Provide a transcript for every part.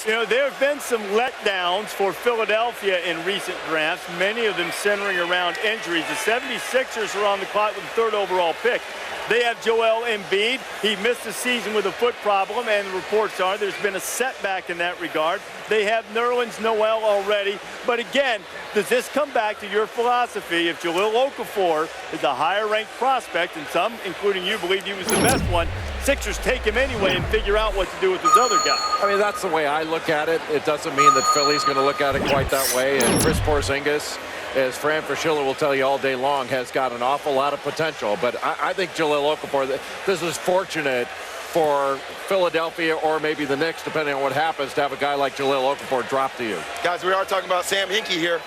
You know, there have been some letdowns for Philadelphia in recent drafts, many of them centering around injuries. The 76ers are on the clock with the third overall pick. They have Joel Embiid. He missed the season with a foot problem, and the reports are there's been a setback in that regard. They have Nerlens Noel already. But again, does this come back to your philosophy? If Jahlil Okafor is a higher-ranked prospect, and some, including you, believe he was the best one, Sixers take him anyway and figure out what to do with his other guy. I mean, that's the way I look at it. It doesn't mean that Philly's going to look at it quite that way. And Chris Porzingis, as Fran Fraschilla will tell you all day long, has got an awful lot of potential. But I think Jahlil Okafor, this is fortunate for Philadelphia or maybe the Knicks, depending on what happens, to have a guy like Jahlil Okafor drop to you. Guys, we are talking about Sam Hinkie here.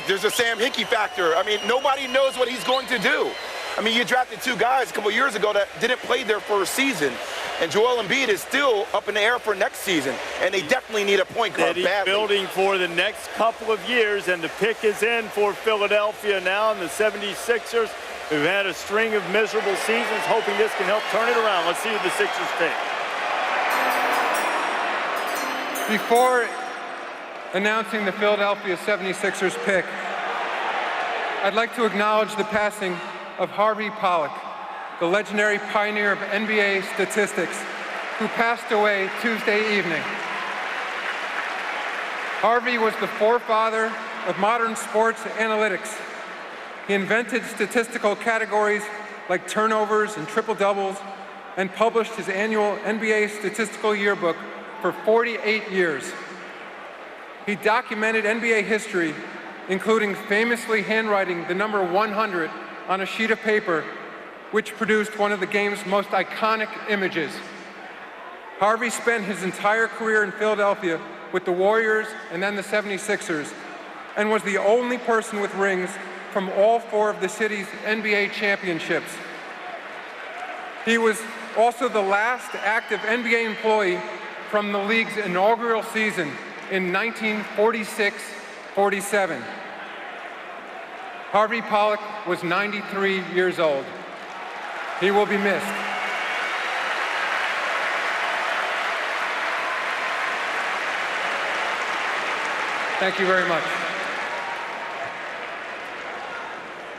There's a Sam Hinkie factor. I mean, nobody knows what he's going to do. I mean, you drafted two guys a couple years ago that didn't play their first season. And Joel Embiid is still up in the air for next season. And they definitely need a point guard badly. He's building for the next couple of years, and the pick is in for Philadelphia now, and the 76ers, who've had a string of miserable seasons, hoping this can help turn it around. Let's see what the Sixers take. Before announcing the Philadelphia 76ers pick, I'd like to acknowledge the passing of Harvey Pollack, the legendary pioneer of NBA statistics, who passed away Tuesday evening. Harvey was the forefather of modern sports analytics. He invented statistical categories like turnovers and triple-doubles and published his annual NBA statistical yearbook for 48 years. He documented NBA history, including famously handwriting the number 100 on a sheet of paper, which produced one of the game's most iconic images. Harvey spent his entire career in Philadelphia with the Warriors and then the 76ers, and was the only person with rings from all four of the city's NBA championships. He was also the last active NBA employee from the league's inaugural season in 1946-47. Harvey Pollack was 93 years old. He will be missed. Thank you very much.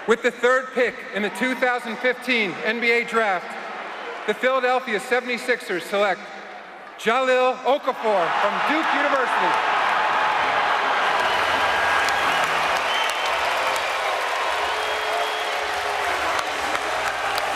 With the third pick in the 2015 NBA Draft, the Philadelphia 76ers select Jahlil Okafor from Duke University.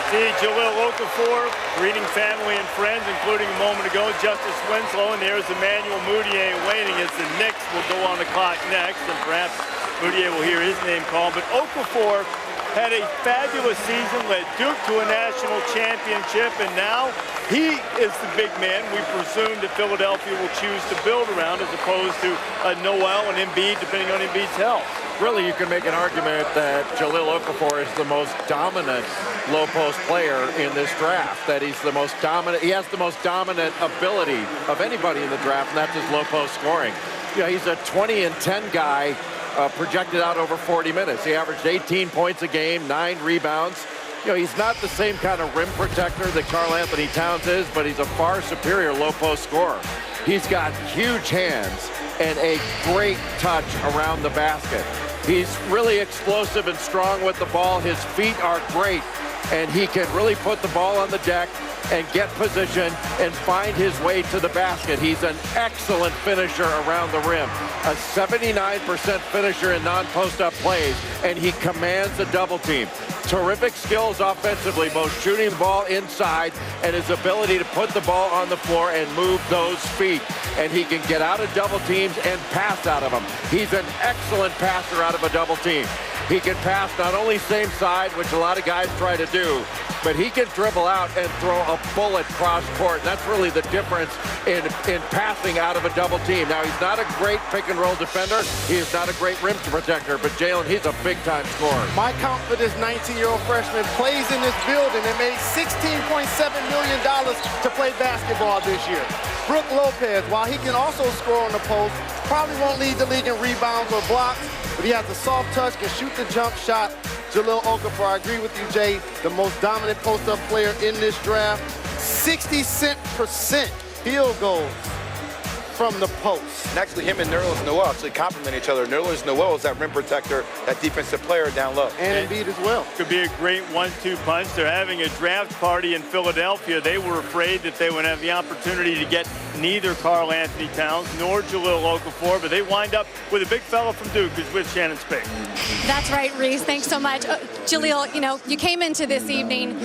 See Jahlil Okafor greeting family and friends, including a moment ago Justice Winslow, and there's Emmanuel Mudiay waiting as the Knicks will go on the clock next, and perhaps Mudiay will hear his name called. But Okafor had a fabulous season, led Duke to a national championship, and now he is the big man we presume that Philadelphia will choose to build around, as opposed to Noel and Embiid, depending on Embiid's health. Really, you can make an argument that Jahlil Okafor is the most dominant low-post player in this draft, that he's the most dominant, he has the most dominant ability of anybody in the draft, and that's his low-post scoring. You know, he's a 20 and 10 guy, projected out over 40 minutes. He averaged 18 points a game, 9 rebounds. You know, he's not the same kind of rim protector that Karl Anthony Towns is, but he's a far superior low-post scorer. He's got huge hands and a great touch around the basket. He's really explosive and strong with the ball. His feet are great, and he can really put the ball on the deck and get position and find his way to the basket. He's an excellent finisher around the rim, a 79% finisher in non-post-up plays, and he commands a double team. Terrific skills offensively, both shooting the ball inside and his ability to put the ball on the floor and move those feet. And he can get out of double teams and pass out of them. He's an excellent passer out of a double team. He can pass not only same side, which a lot of guys try to do, but he can dribble out and throw a bullet cross court. That's really the difference in passing out of a double team. Now, he's not a great pick and roll defender. He is not a great rim protector, but Jalen, he's a big time scorer. My count for this 19-year-old freshman plays in this building and made $16.7 million to play basketball this year. Brook Lopez, while he can also score on the post, probably won't lead the league in rebounds or blocks, but he has a soft touch, can shoot the jump shot. Jahlil Okafor, I agree with you, Jay, the most dominant post-up player in this draft. 66% field goals. from the post. And actually, him and Nerlens Noel actually complement each other. Nerlens Noel is that rim protector, that defensive player down low. And Embiid as well. Could be a great 1-2 punch. They're having a draft party in Philadelphia. They were afraid that they would have the opportunity to get neither Karl Anthony Towns nor Jahlil Okafor, but they wind up with a big fella from Duke who's with Shannon Spake. That's right, Reese. Thanks so much. Jahlil, you know, you came into this evening,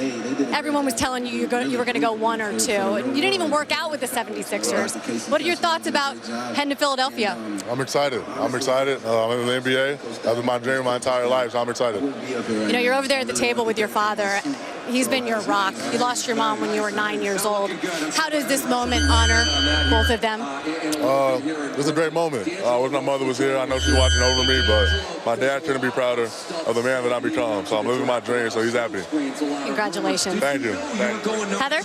everyone was telling you you were going to go 1 or 2. You didn't even work out with the 76ers. What are your thoughts about heading to Philadelphia? I'm excited. I'm in the NBA. That's been my dream my entire life, so I'm excited. You know, you're over there at the table with your father. He's been your rock. You lost your mom when you were 9 years old. How does this moment honor both of them? It's a great moment. I wish my mother was here. I know she's watching over me, but my dad couldn't be prouder of the man that I've become. So I'm living my dream, so he's happy. Congratulations. Thank you. Heather?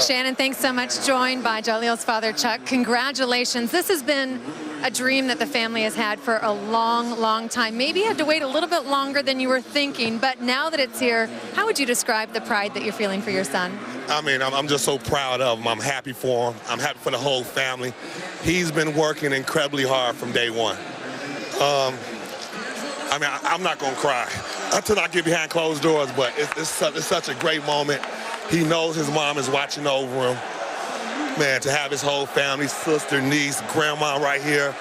Shannon, thanks so much. Joined by Jahlil's father, Chuck. Congratulations. This has been a dream that the family has had for a long, long time. Maybe you had to wait a little bit longer than you were thinking, but now that it's here, how would you describe the pride that you're feeling for your son? I mean, I'm just so proud of him. I'm happy for him. I'm happy for the whole family. He's been working incredibly hard from day one. I mean, I'm not going to cry until I get behind closed doors, but it's such a great moment. He knows his mom is watching over him. Man, to have his whole family, sister, niece, grandma right here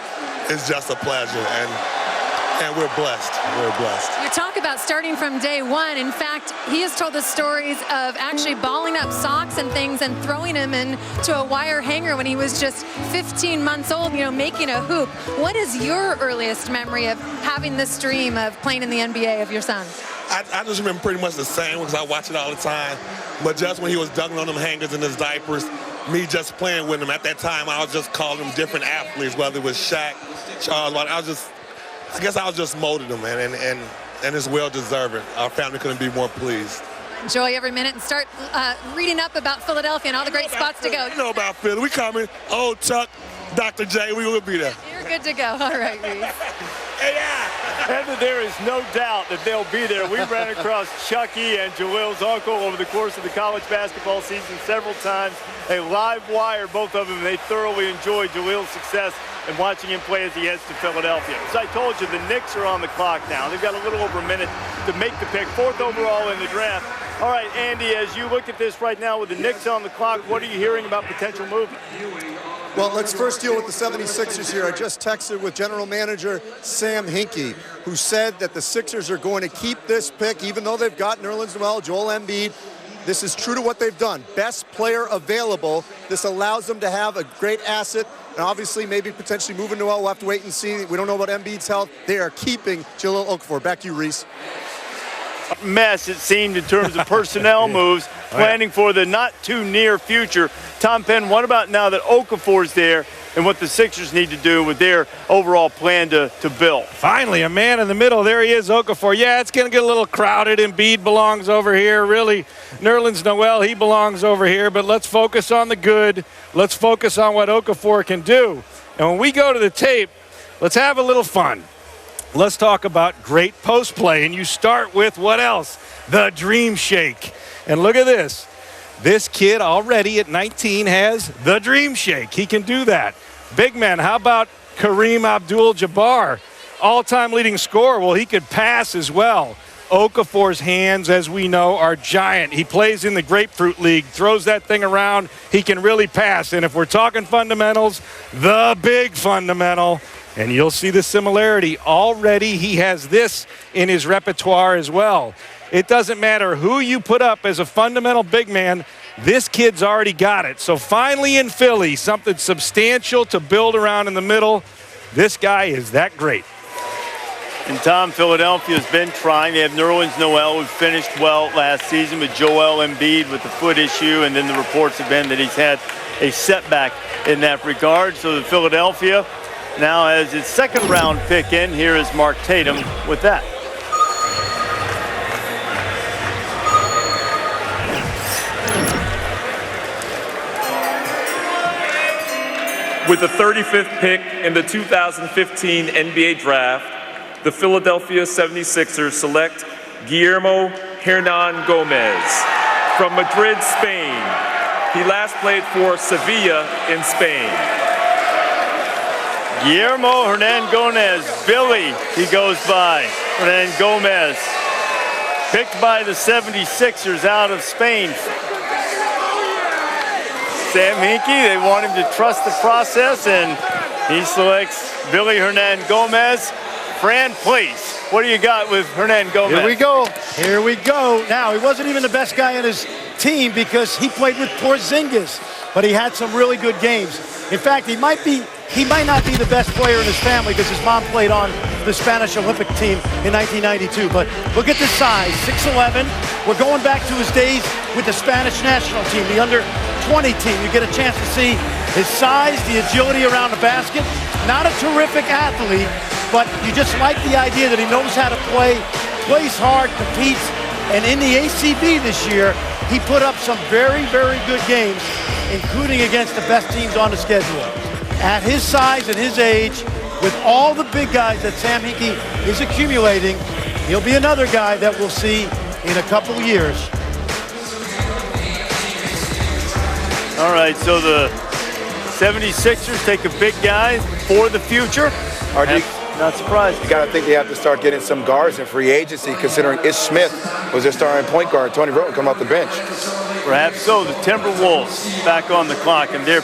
is just a pleasure, and we're blessed. We're blessed. You talk about starting from day one. In fact, he has told us stories of actually balling up socks and things and throwing them into a wire hanger when he was just 15 months old, you know, making a hoop. What is your earliest memory of having this dream of playing in the NBA of your son? I just remember pretty much the same because I watch it all the time. But just when he was dunking on them hangers in his diapers, me just playing with him. At that time, I was just calling him different athletes, whether it was Shaq, Charles. I guess I was just molding him, man, and it's well-deserved. Our family couldn't be more pleased. Enjoy every minute and start reading up about Philadelphia and all the great spots to go. You know about Philly. We coming. Oh, Chuck, Dr. J, we will be there. You're good to go. All right, Reese. Heather, there is no doubt that they'll be there. We ran across Chucky and Jahlil's uncle over the course of the college basketball season several times. A live wire, both of them. They thoroughly enjoyed Jahlil's success and watching him play as he heads to Philadelphia. As I told you, the Knicks are on the clock now. They've got a little over a minute to make the pick, 4th overall in the draft. All right, Andy, as you look at this right now with the Knicks on the clock, what are you hearing about potential movement? Well, let's first deal with the 76ers here. I just texted with general manager Sam Hinkie, who said that the Sixers are going to keep this pick, even though they've got Nerlens Noel, Joel Embiid. This is true to what they've done. Best player available. This allows them to have a great asset. And obviously, maybe potentially moving Noel. We'll have to wait and see. We don't know about Embiid's health. They are keeping Jahlil Okafor. Back to you, Reese. Mess, it seemed, in terms of personnel moves, planning for the not too near future. Tom Penn, what about now that Okafor's there and what the Sixers need to do with their overall plan to build? Finally, a man in the middle. There he is, Okafor. Yeah, it's going to get a little crowded. Embiid belongs over here. Really, Nerlens Noel, he belongs over here. But let's focus on the good. Let's focus on what Okafor can do. And when we go to the tape, let's have a little fun. Let's talk about great post play. And you start with what else? The dream shake. And look at this. This kid already at 19 has the dream shake. He can do that. Big man, how about Kareem Abdul-Jabbar? All-time leading scorer. Well, he could pass as well. Okafor's hands, as we know, are giant. He plays in the Grapefruit League, throws that thing around. He can really pass. And if we're talking fundamentals, the big fundamental, and you'll see the similarity. Already he has this in his repertoire as well. It doesn't matter who you put up as a fundamental big man, this kid's already got it. So finally in Philly, something substantial to build around in the middle. This guy is that great. And Tom, Philadelphia's been trying. They have Nerlens Noel, who finished well last season, with Joel Embiid with the foot issue, and then the reports have been that he's had a setback in that regard. So the Philadelphia now has its 2nd round pick in. Here is Mark Tatum with that. With the 35th pick in the 2015 NBA Draft, the Philadelphia 76ers select Guillermo Hernan Gomez from Madrid, Spain. He last played for Sevilla in Spain. Guillermo Hernan Gomez, Billy, he goes by. Hernan Gomez, picked by the 76ers out of Spain. Sam Hinkie, they want him to trust the process, and he selects Billy Hernan Gomez. Fran Place, what do you got with Hernan Gomez? Here we go. Here we go. Now, he wasn't even the best guy in his team because he played with Porzingis, but he had some really good games. In fact, he might not be the best player in his family because his mom played on the Spanish Olympic team in 1992. But look at the size, 6'11". We're going back to his days with the Spanish national team, the under-20 team. You get a chance to see his size, the agility around the basket. Not a terrific athlete, but you just like the idea that he knows how to play, plays hard, competes. And in the ACB this year, he put up some very, very good games, including against the best teams on the schedule. At his size and his age, with all the big guys that Sam Hinkie is accumulating, he'll be another guy that we'll see in a couple years. All right, so the 76ers take a big guy for the future. Not surprised. You got to think they have to start getting some guards in free agency, considering Ish Smith was their starting point guard. Tony Broughton come off the bench. Perhaps so. The Timberwolves back on the clock, and they're